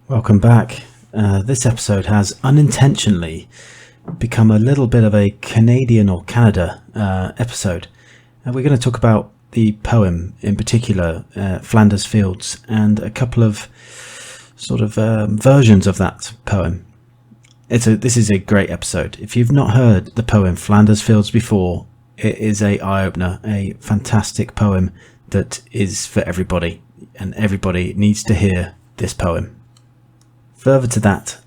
Welcome back. This episode has unintentionally become a little bit of a Canadian or Canada episode. We're going to talk about the poem, in particular, Flanders Fields, and a couple of sort of versions of that poem. This is a great episode. If you've not heard the poem Flanders Fields before, it is a eye-opener, a fantastic poem that is for everybody, and everybody needs to hear this poem. Further to that,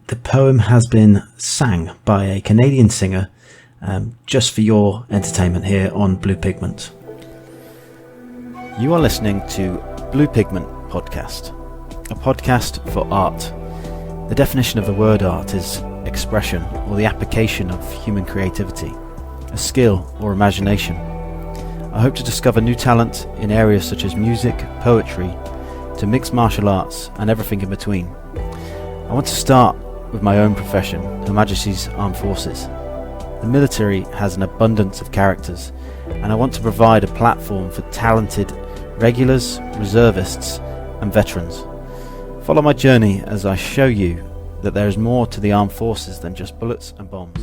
the poem has been sang by a Canadian singer just for your entertainment here on Blue Pigment. You are listening to Blue Pigment Podcast, a podcast for art. The definition of the word art is expression or the application of human creativity, a skill or imagination. I hope to discover new talent in areas such as music, poetry, to mixed martial arts and everything in between. I want to start with my own profession, Her Majesty's Armed Forces. The military has an abundance of characters, and I want to provide a platform for talented regulars, reservists, and veterans. Follow my journey as I show you that there is more to the armed forces than just bullets and bombs.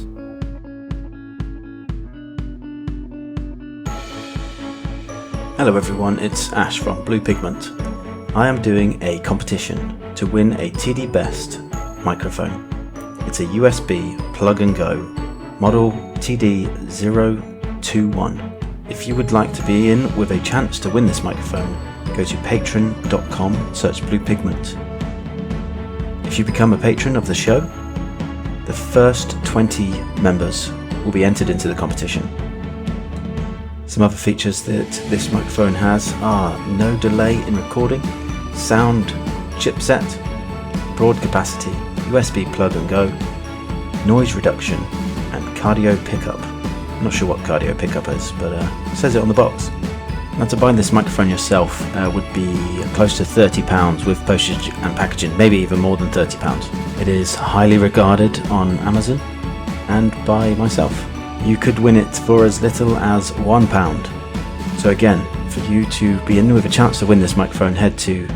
Hello everyone, it's Ash from Blue Pigment. I am doing a competition to win a TD Best microphone. It's a USB plug-and-go model TD021. If you would like to be in with a chance to win this microphone, go to patreon.com, search Blue Pigment. If you become a patron of the show, the first 20 members will be entered into the competition. Some other features that this microphone has are no delay in recording, sound chipset, broad capacity, USB plug and go, noise reduction, and cardio pickup. I'm not sure what cardio pickup is, but it says it on the box. Now, to buy this microphone yourself would be close to £30 with postage and packaging, maybe even more than £30. It is highly regarded on Amazon and by myself. You could win it for as little as £1. So again, for you to be in with a chance to win this microphone, head to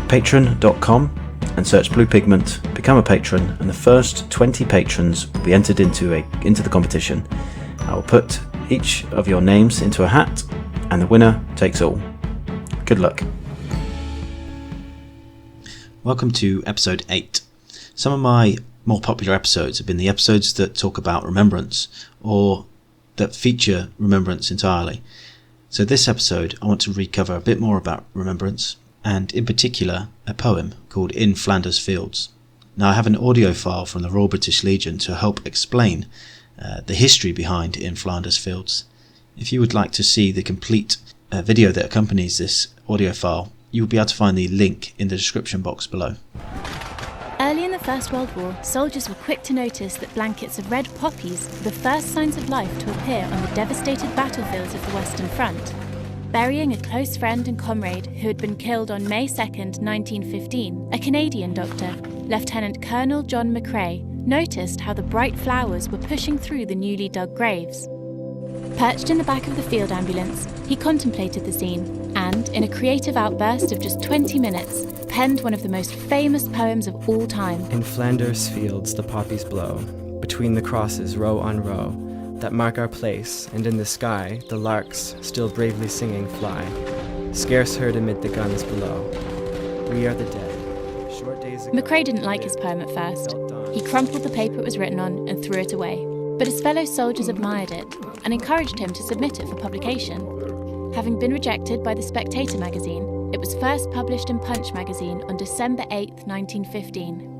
patreon.com and search Blue Pigment, become a patron, and the first 20 patrons will be entered into the competition. I will put each of your names into a hat, and the winner takes all. Good luck. Welcome to episode 8. Some of my more popular episodes have been the episodes that talk about remembrance, or that feature remembrance entirely. So this episode I want to recover a bit more about remembrance, and in particular a poem called In Flanders Fields. Now, I have an audio file from the Royal British Legion to help explain the history behind In Flanders Fields. If you would like to see the complete video that accompanies this audio file, you will be able to find the link in the description box below. Early in the First World War, soldiers were quick to notice that blankets of red poppies were the first signs of life to appear on the devastated battlefields of the Western Front. Burying a close friend and comrade who had been killed on May 2nd, 1915, a Canadian doctor, Lieutenant Colonel John McCrae, noticed how the bright flowers were pushing through the newly dug graves. Perched in the back of the field ambulance, he contemplated the scene and, in a creative outburst of just 20 minutes, penned one of the most famous poems of all time. In Flanders Fields the poppies blow, between the crosses row on row, that mark our place, and in the sky the larks, still bravely singing, fly, scarce heard amid the guns below. We are the dead. Short days ago, McCrae didn't like his poem at first. He crumpled the paper it was written on and threw it away. But his fellow soldiers admired it and encouraged him to submit it for publication. Having been rejected by the Spectator magazine, it was first published in Punch magazine on December 8, 1915.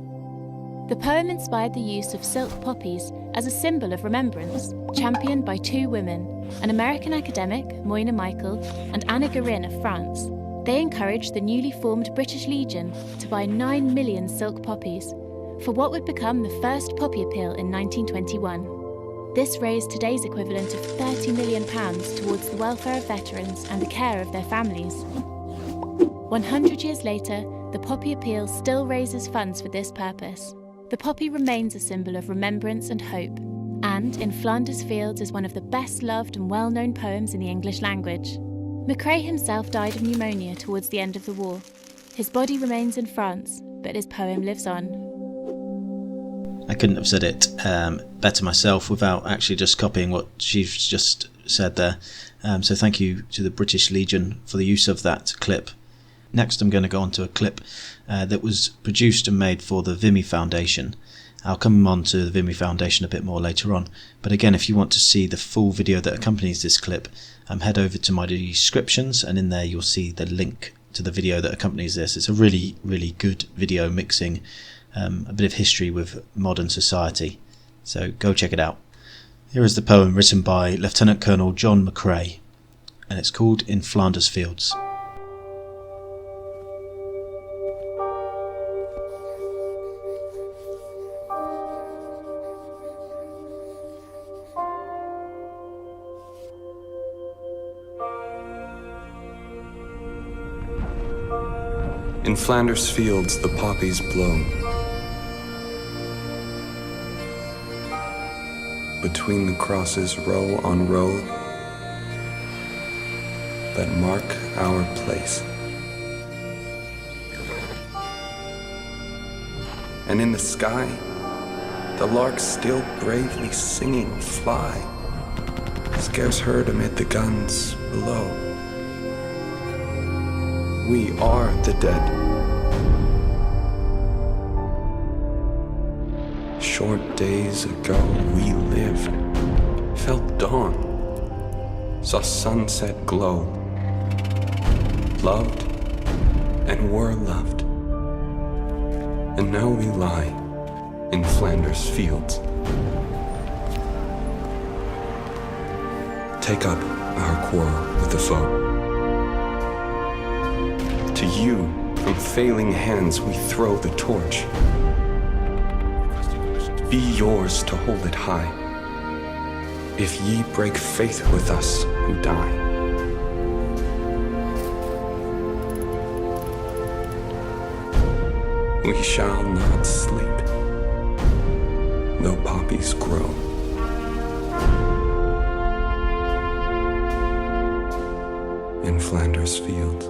The poem inspired the use of silk poppies as a symbol of remembrance, championed by two women, an American academic, Moyna Michael, and Anna Guerin of France. They encouraged the newly formed British Legion to buy 9 million silk poppies for what would become the first poppy appeal in 1921. This raised today's equivalent of £30 million towards the welfare of veterans and the care of their families. 100 years later, the poppy appeal still raises funds for this purpose. The poppy remains a symbol of remembrance and hope, and In Flanders Fields is one of the best-loved and well-known poems in the English language. McCrae himself died of pneumonia towards the end of the war. His body remains in France, but his poem lives on. I couldn't have said it better myself without actually just copying what she's just said there. So thank you to the British Legion for the use of that clip. Next I'm going to go on to a clip that was produced and made for the Vimy Foundation. I'll come on to the Vimy Foundation a bit more later on, but again, if you want to see the full video that accompanies this clip, head over to my descriptions, and in there you'll see the link to the video that accompanies this. It's a really, really good video mixing a bit of history with modern society, so go check it out. Here is the poem written by Lieutenant Colonel John McCrae, and it's called In Flanders Fields. In Flanders Fields the poppies blow. Between the crosses, row on row, that mark our place. And in the sky, the larks still bravely singing fly, scarce heard amid the guns below. We are the dead. Short days ago we lived, felt dawn, saw sunset glow, loved and were loved. And now we lie in Flanders Fields. Take up our quarrel with the foe. To you, from failing hands we throw the torch. Be yours to hold it high, if ye break faith with us who die. We shall not sleep, though poppies grow. In Flanders Fields.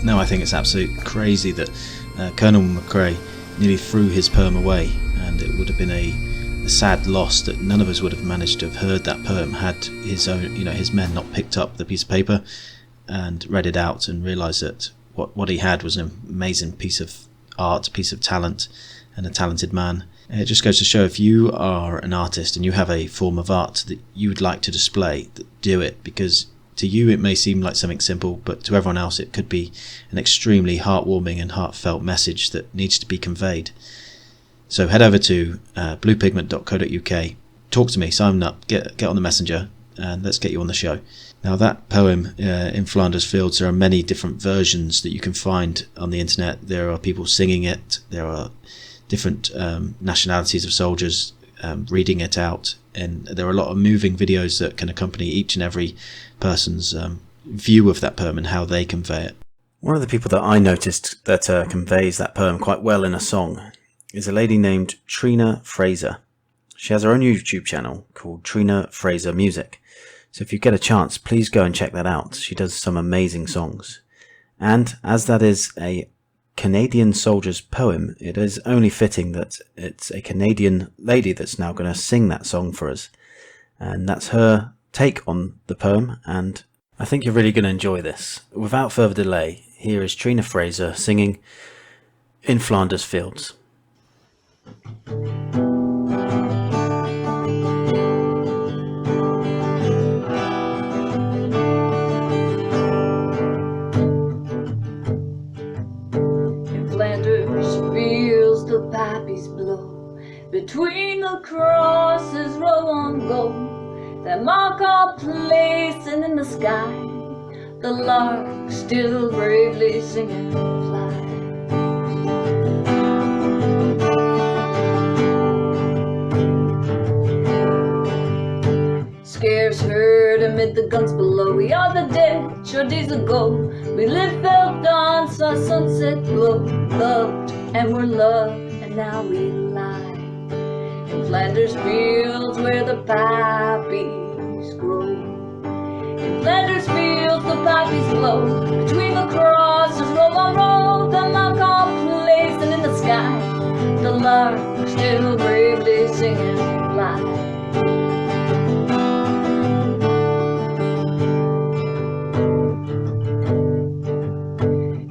Now I think it's absolutely crazy that Colonel McCrae nearly threw his poem away, and it would have been a sad loss that none of us would have managed to have heard that poem had his own, his men not picked up the piece of paper and read it out and realised that what he had was an amazing piece of art, piece of talent, and a talented man. And it just goes to show, if you are an artist and you have a form of art that you would like to display, do it, because to you it may seem like something simple, but to everyone else it could be an extremely heartwarming and heartfelt message that needs to be conveyed. So head over to bluepigment.co.uk, talk to me, sign up, get on the messenger, and let's get you on the show. Now that poem, In Flanders Fields, there are many different versions that you can find on the internet. There are people singing it, there are different nationalities of soldiers reading it out, and there are a lot of moving videos that can accompany each and every person's view of that poem and how they convey it. One of the people that I noticed that conveys that poem quite well in a song is a lady named Trina Fraser. She has her own YouTube channel called Trina Fraser Music, so if you get a chance, please go and check that out. She does some amazing songs, and as that is a Canadian soldier's poem, it is only fitting that it's a Canadian lady that's now going to sing that song for us, and that's her take on the poem, and I think you're really going to enjoy this. Without further delay, here is Trina Fraser singing In Flanders Fields. The poppies blow between the crosses, row on go, that mark our place, and in the sky the lark still bravely singing fly. Scarce heard amid the guns below. We are the dead, short days ago. We lived, felt, dawn, saw sunset glow. Loved and were loved, and now we lie in Flanders Fields where the poppies grow. In Flanders Fields the poppies blow. Between the crosses, row on row, the mark our place, and in the sky the lark still bravely singing fly.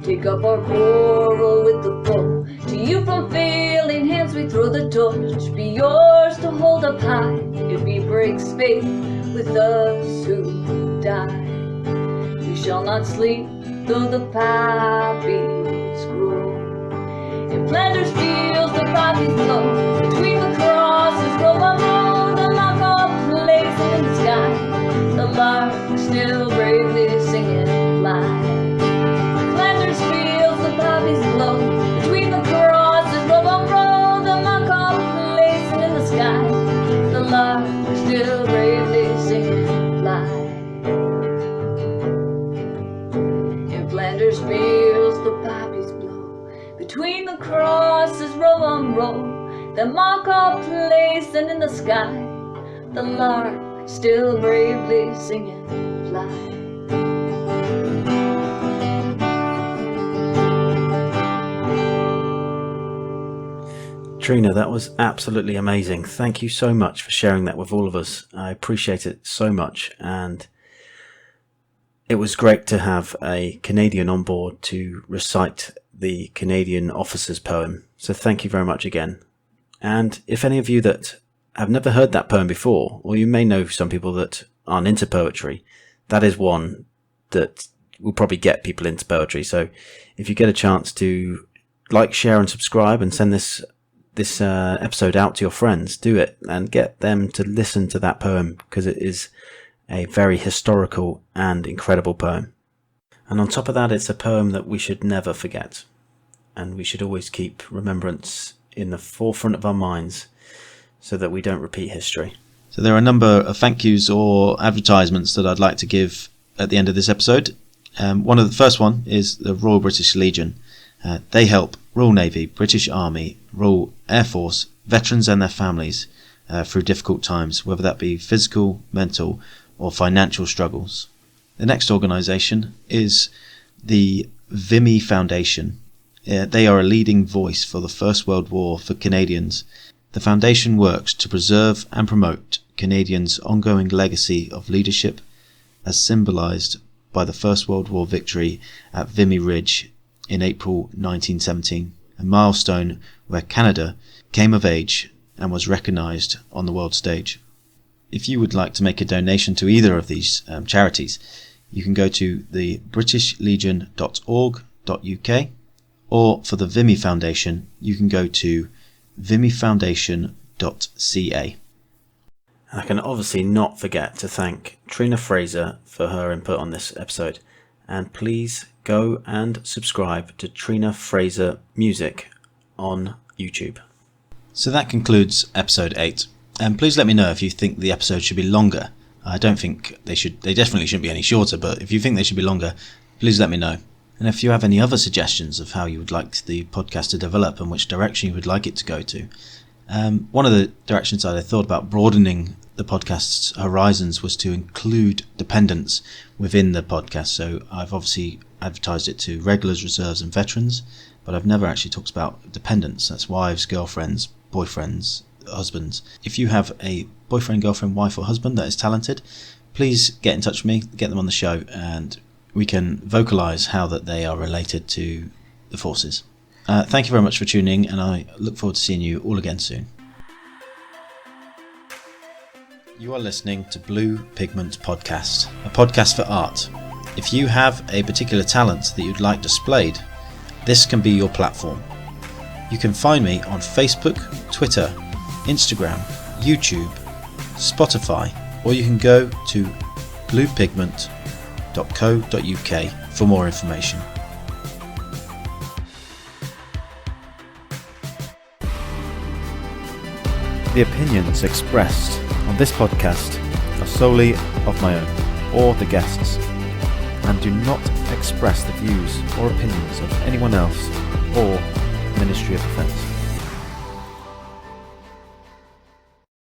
Take up our quarrel with the foe. To you from failing hands we throw the torch. Be yours to hold up high if he breaks faith with us who die. We shall not sleep though the poppies grow. In Flanders Fields the poppies blow. Between the crosses, row on row, the mark our place, and in the sky the lark still bravely singing fly. Between the crosses, row on row, the mark our place, and in the sky the lark still bravely singing fly. In Flanders Fields the poppies blow. Between the crosses, row on row, that mark our place, and in the sky the lark still bravely singing fly. Trina, that was absolutely amazing. Thank you so much for sharing that with all of us. I appreciate it so much, and it was great to have a Canadian on board to recite the Canadian officer's poem. So thank you very much again. And if any of you that have never heard that poem before, or you may know some people that aren't into poetry, that is one that will probably get people into poetry. So if you get a chance to like, share and subscribe and send this episode out to your friends, do it and get them to listen to that poem, because it is a very historical and incredible poem. And on top of that, it's a poem that we should never forget, and we should always keep remembrance in the forefront of our minds so that we don't repeat history. So there are a number of thank yous or advertisements that I'd like to give at the end of this episode. The first one is the Royal British Legion. They help Royal Navy, British Army, Royal Air Force, veterans and their families through difficult times, whether that be physical, mental or financial struggles. The next organisation is the Vimy Foundation. They are a leading voice for the First World War for Canadians. The foundation works to preserve and promote Canadians' ongoing legacy of leadership as symbolised by the First World War victory at Vimy Ridge in April 1917, a milestone where Canada came of age and was recognised on the world stage. If you would like to make a donation to either of these charities, you can go to the britishlegion.org.uk, or for the Vimy Foundation, you can go to vimyfoundation.ca. And I can obviously not forget to thank Trina Fraser for her input on this episode. And please go and subscribe to Trina Fraser Music on YouTube. So that concludes episode 8. And please let me know if you think the episode should be longer. I don't think they should. They definitely shouldn't be any shorter, but if you think they should be longer, please let me know. And if you have any other suggestions of how you would like the podcast to develop and which direction you would like it to go to. One of the directions that I thought about broadening the podcast's horizons was to include dependents within the podcast. So I've obviously advertised it to regulars, reserves and veterans, but I've never actually talked about dependents. That's wives, girlfriends, boyfriends, husbands. If you have a boyfriend, girlfriend, wife or husband that is talented, please get in touch with me, get them on the show, and we can vocalise how that they are related to the forces. Thank you very much for tuning, and I look forward to seeing you all again soon. You are listening to Blue Pigment Podcast, a podcast for art. If you have a particular talent that you'd like displayed, this can be your platform. You can find me on Facebook, Twitter, Instagram, YouTube, Spotify, or you can go to bluepigment.co.uk for more information. The opinions expressed on this podcast are solely of my own or the guests, and do not express the views or opinions of anyone else or Ministry of Defence.